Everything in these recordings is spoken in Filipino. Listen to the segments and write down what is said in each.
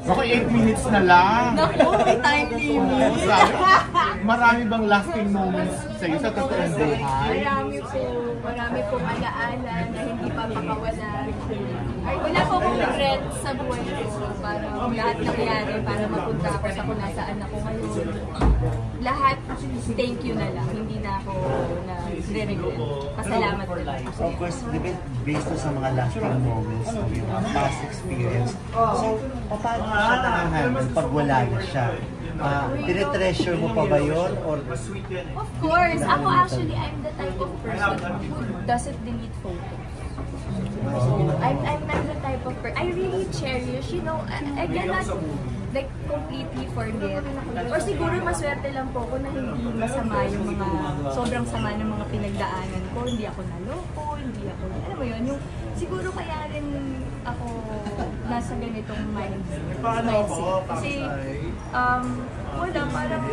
Ako 8 minutes na lang. Naku, may time limit. Marami bang lasting moments sa'yo sa totoong buhay? Marami pong alaala na hindi pa makawala. Ay, wala po akong regret sa buhay ko. Parang lahat nangyari para mapunta ako sa kung nasaan ako ngayon. Lahat, thank you na lang. Hindi na ako nagre-regret. Pasalamat na lang. Of course, based sa mga lasting moments, yung past experience. So, paano mo siya nakahandle pag wala na siya? Tinitreasure mo pa ba yun? Or... Of course. Ako actually, I'm the type of person who doesn't delete photos. I'm the type of person. I really cherish, you know, I cannot like completely forget. Or siguro maswerte lang po ako na hindi masama yung mga, sobrang sama ng mga pinagdaanan ko. Hindi ako naloko, hindi ako, alam mo yun, yung siguro kaya rin ako nasa ganitong mindset. Kasi, wala, parang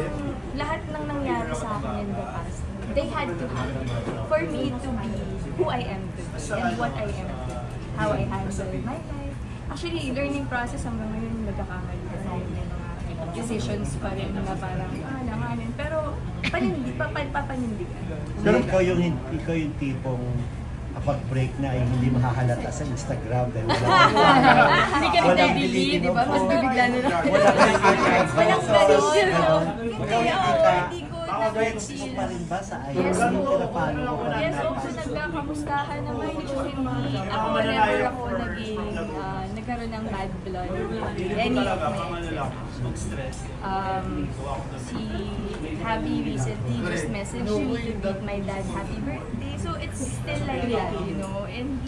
lahat ng nangyari sa akin in the past, they had to happen for me to be who I am today and what I am today, how I handle my life. Actually, learning process hanggang ngayon nagkakamali na may mga decisions pa rin na parang langanin. Pero papanindigan. Pero ikaw yung tipong kapag break na ay hindi makahalata sa Instagram dahil hindi ka nag-delete, di ba? Mas bibigla na lang. Walang ganun. Hindi ko nag-feel. Pa rin ba sa ayun? Yes, also nagkakamustahan naman. Hindi ako never ako nagkaroon ng bad blood. Any of my exes. Si Happy recently just messaged me to beat my dad happy birthday. So it's still like that, you know. And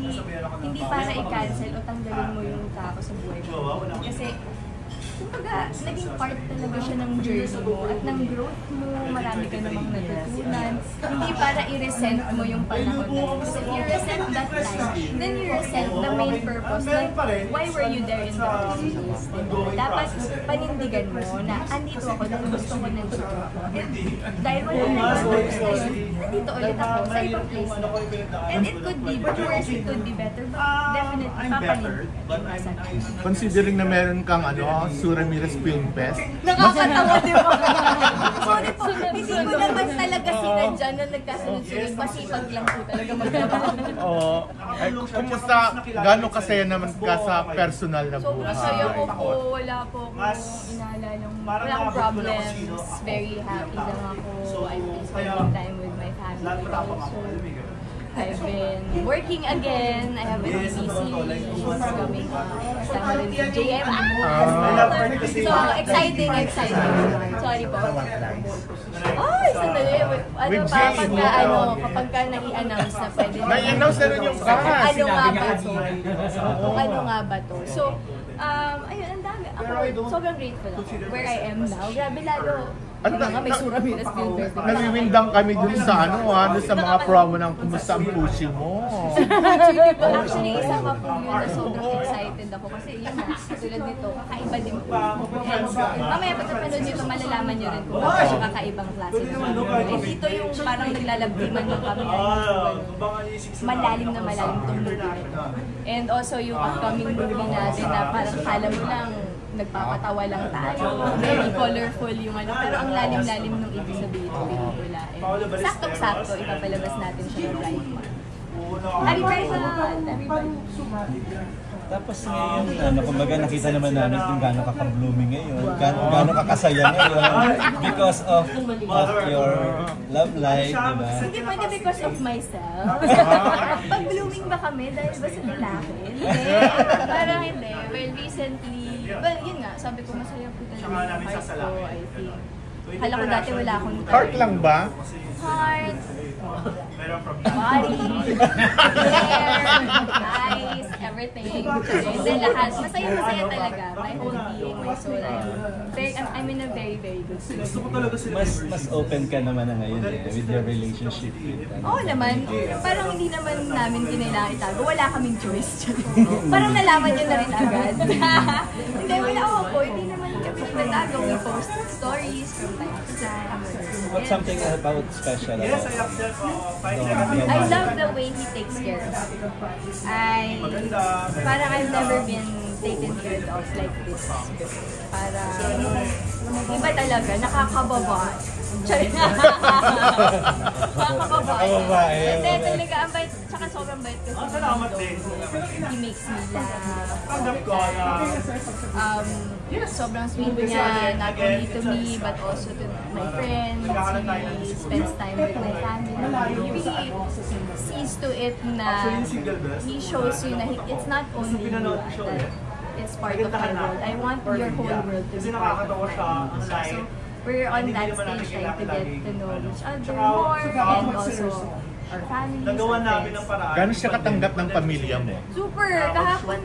hindi para i-cancel o tanggalin mo yung tao sa buhay mo. Kasi kumbaga, naging part talaga siya ng journey mo at ng growth mo, marami ka namang natutunan. Hindi para i-resent mo yung panahon na yun. Kasi if you resent that time, then you resent the main purpose. Like, why were you there in the first place? Dapat panindigan mo na andito ako dahil gusto ko nandito ako. And dahil wala na yung purpose na yun, nandito ulit ako sa ibang place na. And it could be worse, it could be better, but definitely papanindigan. Considering na meron kang Sue Ramirez Film Fest. Nakakatawa, di ba? Sorry po, hindi ko naman talaga sinadya na nagkasunod-sunod. Masipag lang po talaga magtrabaho. Oo. Kumusta, gano'ng kasaya naman ka sa personal na buhay? Sobrang saya ko po. Wala po akong inaalalang, wala akong problems. Very happy lang ako. I've been spending time with my family. So, I've been working again. I have a new PC. She's coming kasama rin si JM. So, exciting. Sorry po. Ay, sandali. Ano pa, kapag ka nai-announce na pwede. Nai-announce na rin yung cast. Ano nga ba to? Ano nga ba to? So, ayun, ang dami. Ako, sobrang grateful ako. Where I am now. Grabe lalo. Ano nga, may Sue Ramirez Film Fest. Naliwindang kami dun sa dun sa mga promo ng kumusta ang pushi mo. Actually, isa pa po yun na sobrang excited ako kasi yun na, katulad nito, kakaiba din po. Mamaya pagkapanood nito, malalaman nyo rin kung bakit siya kakaibang klase. And dito yung parang naglalabdiman lang kami. Malalim itong movie na ito. And also yung upcoming movie natin na parang kala mo lang, nagpapatawa lang tayo, very colorful yung pero ang lalim-lalim ng ibig sabihin ng pelikula. Saktong-sakto, ipapalabas natin siya ng right month. Happy birthday, everybody! Tapos ngayon, kumbaga nakita naman namin kung gaano ka-blooming ngayon, gaano ka-kasaya ngayon because of your love life, diba? Hindi pwede because of myself. Pag-blooming ba kami dahil ba sa lalaki? Hindi. Parang hindi. Well, recently, yun nga, sabi ko masaya po talaga yung heart ko, I think. Hala ko dati wala akong Heart lang ba? Heart, body, hair, eyes, everything. Then lahat, masaya talaga. My whole being, my soul. I'm in a very, very good state. Mas open ka naman na ngayon with your relationship with Oo naman. Parang hindi naman namin kinailangan itago. Wala kaming choice. Parang nalaman nyo na rin agad. Hindi, wala ako po. Hindi naman kami natago. We post stories from time to time. What's something about special about I love the way he takes care of me. Parang I've never been taken care of like this. Para iba talaga, nakakababa. Nakakababae. Hindi, talaga, ang bait, tsaka sobrang bait kasi. Salamat din. He makes me laugh. Sobrang sweet niya, not only to me, but also to my friends. He spends time with my family. He really sees to it na he shows you na it's not only you that it's part of my world. I want your whole world to be part of my world. So, we're on that stage trying to get to know each other more and also our families, our friends. Gano'n siya katanggap ng pamilya mo? Super! Kahapon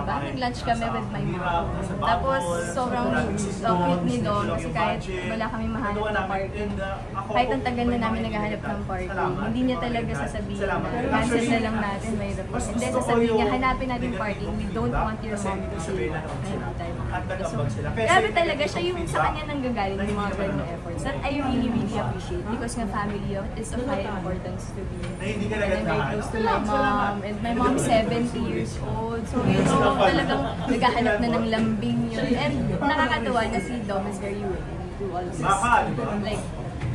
ba? Nag-lunch kami with my mom. Tapos sobrang cute ni Dom kasi kahit wala kami mahanap na parking. Kahit ang tagal na namin naghahanap ng parking, hindi niya talaga sasabihin na cancel na lang natin, may report. Hindi, sasabihin niya, hanapin natin parking. We don't want your mom to see na hindi tayo makakita. So, grabe talaga siya yung sa kanya nanggagaling yung mga ganong efforts. That I really, really appreciate because nga family is of high importance to me. And I'm very close to my mom. And my mom's 70 years old. So, you know, talagang naghahanap na ng lambing yun. And nakakatawa na si Dom is very willing to do all this. Like,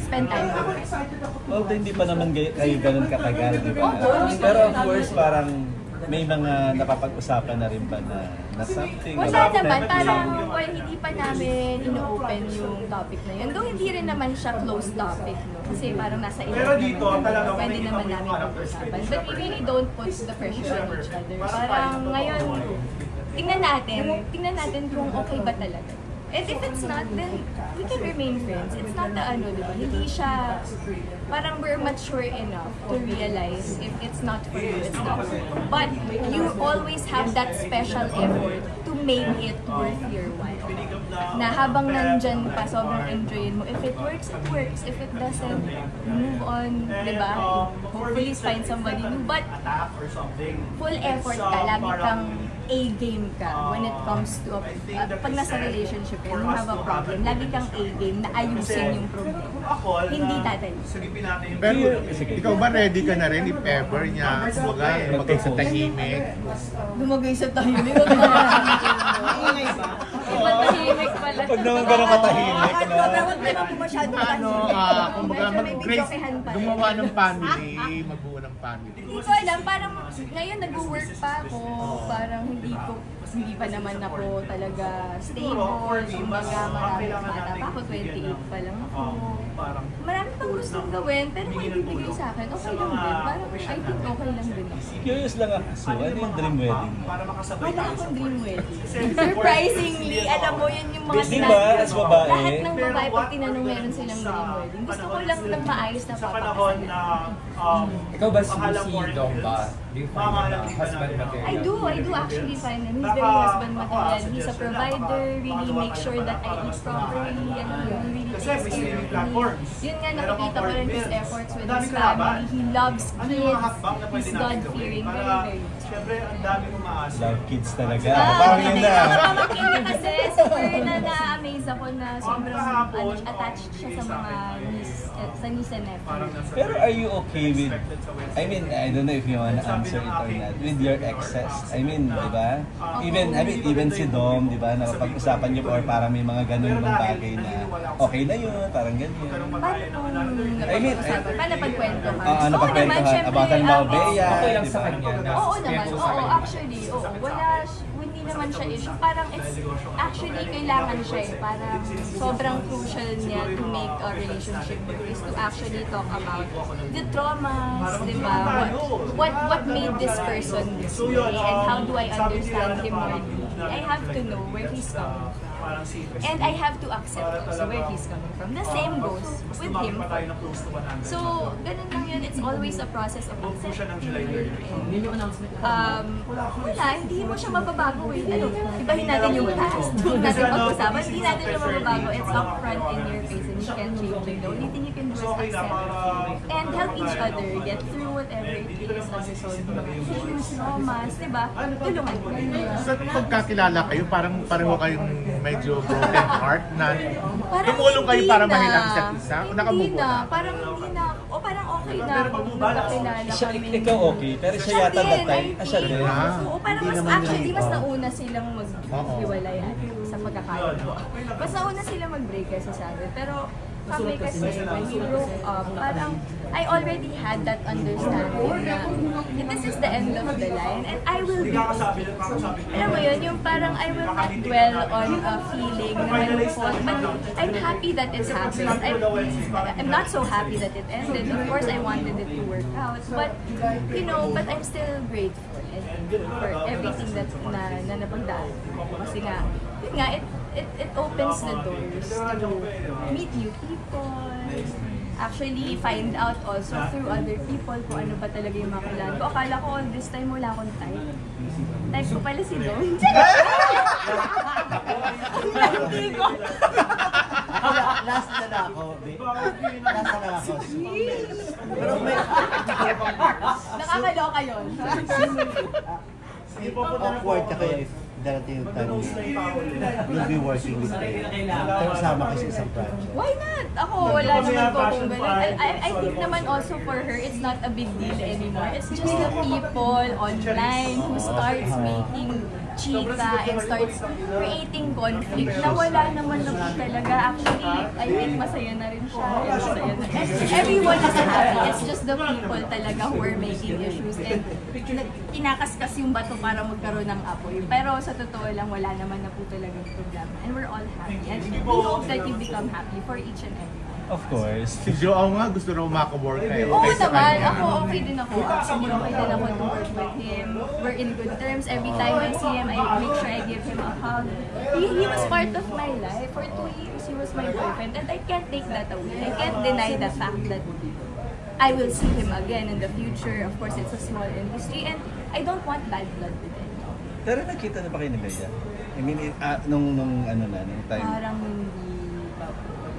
spend time with us. Although hindi pa naman kayo ganun katagal, di ba? Pero of course, parang may mga napapag-usapan na rin ba na something? Wala naman, parang hindi pa namin ino-open yung topic na yun. Though hindi rin naman siya closed topic, no? Kasi parang nasa ilan naman, pwede naman namin pag-usapan. But we really don't put the pressure on each other. Parang ngayon, tingnan natin kung okay ba talaga. And if it's not, then we can remain friends. It's not the di ba? Hindi siya, parang we're mature enough to realize if it's not for you, it's not for you. But you always have that special effort to make it worth your while. Na habang nandyan pa, sobrang enjoyin mo. If it works, it works. If it doesn't, move on, di ba? Hopefully find somebody new. But full effort ka, lagi kang A-game ka when it comes to, pag nasa relationship and you have a problem, lagi kang A-game na ayusin yung problem. Hindi tatay. Pero ikaw ba ready ka na rin if ever niya magay sa tahimik? Lumagay sa tahimik. Huwag na. Iba tahimik pala. Pag naman gano'n katahimik na. Kumbaga gumawa ng family, magbuo ng family. Hindi ko alam, parang ngayon nag-work pa ako, parang hindi pa naman ako talaga stable, kumbaga marami bata pa ako, 28 pa lang ako. Marami pang gustong gawin, pero kung ibibigay sa akin, okay lang din. Parang I think okay lang din ako. Curious lang ako, so ano yung dream wedding? Wala akong dream wedding. Surprisingly, alam mo yun yung mga tinanong. As babae? Lahat ng babae pag tinanong meron silang dream wedding. Gusto ko lang ng maayos na papakasal. Ikaw ba si Dom ba? Do you find him husband material? I do actually find him. He's very husband material. He's a provider, really make sure that I eat properly, and he really takes care of me. Yun nga, nakikita ko rin his efforts with his family. He loves kids. He's God-fearing. Very, very much. Love kids talaga. Parang yun na. Pamangkin niya kasi, super na-amaze ako na sobrang attached siya sa mga niece and nephew. Pero are you okay with, I mean, I don't know if you wanna answer it or not, with your exes? I mean, di ba? Even si Dom, di ba, napag-usapan niyo or parang may mga ganun mga bagay na okay na yun, parang ganyan. Paano pagkwento ka? Ano pagkwento ka? About ang Bea, okay lang sa kanya na oo naman, oo, actually, oo. Hindi naman siya issue. Parang actually, kailangan siya eh. Parang sobrang crucial niya to make a relationship work is to actually talk about the traumas, di ba? What made this person this way and how do I understand him more deeply? I have to know where he's coming from. And I have to accept also where he's coming from. The same goes with him. So, ganun lang yun. It's always a process of accepting. Wala, hindi mo siya mababago eh. Ibahin natin yung past. Huwag natin pag-usapan. Hindi natin siya mababago. It's upfront in your face and you can't change it. The only thing you can do is accept and help each other get through whatever it is. Unresolved mga issues, traumas, diba? Tulungan ko. Sa pagkakilala kayo, parang pareho kayong medyo broken heart na Parang tumulong kayo hindi para na. mahal ang isa't isa? O Hindi nakamove na. na? Parang hindi na. O parang okay na ako. Nagkakilala Siya, kami. ikaw okay, pero siya yata that time, siya din. Oo, parang mas actually, mas nauna silang maghiwalay sa pagkakaroon ko. Mas nauna silang mag-break kaysa sa akin. Pero kami kasi, when we broke up, parang I already had that understanding na this is the end of the line and I will be okay. Alam mo yun, yung parang I will not dwell on a feeling na malungkot, but I'm happy that it's happened. I'm not so happy that it ended. Of course, I wanted it to work out, but you know, but I'm still grateful for everything that na napagdaan ko. Kasi nga, yun nga, it opens the doors to meet new people. Actually, find out also through other people kung ano ba talaga yung mga kailangan ko. Akala ko all this time wala akong type. Type ko pala si Dom. Hindi ko. Last na ako, Last na ako. Pero may... Nakakaloka yun. Awkward ka kaya if darating yung time you'll be working with me. Pero sama kasi isang project. Why not? Ako, wala naman po kung ganun. I think naman also for her, it's not a big deal anymore. It's just the people online who starts making chika and starts creating conflict na wala naman na po talaga. Actually, I think masaya na rin siya. Masaya na. Everyone is happy. It's just the people talaga who are making issues and kinakaskas yung bato para magkaroon ng apoy. Pero sa totoo lang, wala naman na po talagang problema. And we're all happy. And we hope that you become happy for each and every one. Of course. Si Joao nga gusto raw makawork kayo. Oo Okay sa naman, kanya. ako okay din ako. Actually, okay din ako to work with him. We're in good terms. Every time I see him, I make sure I give him a hug. He was part of my life. For 2 years, he was my boyfriend. And I can't take that away. I can't deny the fact that I will see him again in the future. Of course, it's a small industry. And I don't want bad blood with him. Pero nakita na ba kayo ni Bea? I mean, nung time. Parang hindi.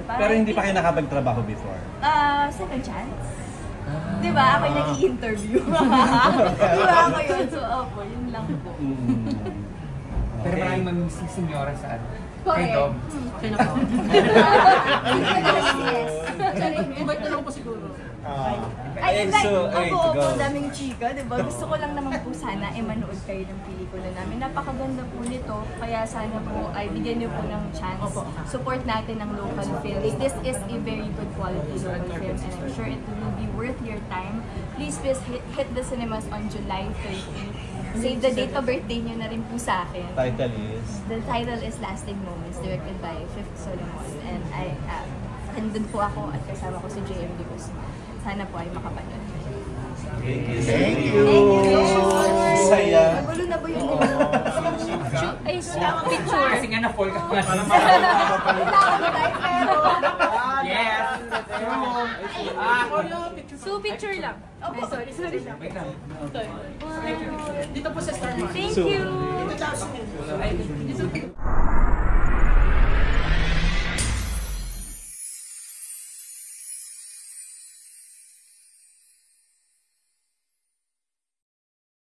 Pero hindi pa kayo nakapagtrabaho before? Second chance. Di ba? Ako yung nag-i-interview. Di ba ako yun? So, opo, yun lang po. Pero maraming mamising senyora sa ano. Kay Correct. Dom. Sino po? Yes. Invite na lang po siguro. Ay, So, opo, go. daming chika, di ba? Gusto ko lang naman po sana manood kayo ng pelikula namin. Napakaganda po nito, kaya sana po ay bigyan niyo po ng chance. Support natin ang local films. This is a very good quality local film and I'm sure it will be worth your time. Please hit the cinemas on July 30. Save the date of birthday niyo na rin po sa akin. The title is Lasting Moments, directed by Fifth Solomon. And nandun po ako at kasama ko si JM Digos. Sana po ay makapanood. Thank you. Thank you. Saya. Nagulo na ba yun? Ay, picture. Kasi nga na-fall ka nga. Yes! So, picture lang. Oh, sorry. Wait lang. Dito po sa Star Wars. Thank you.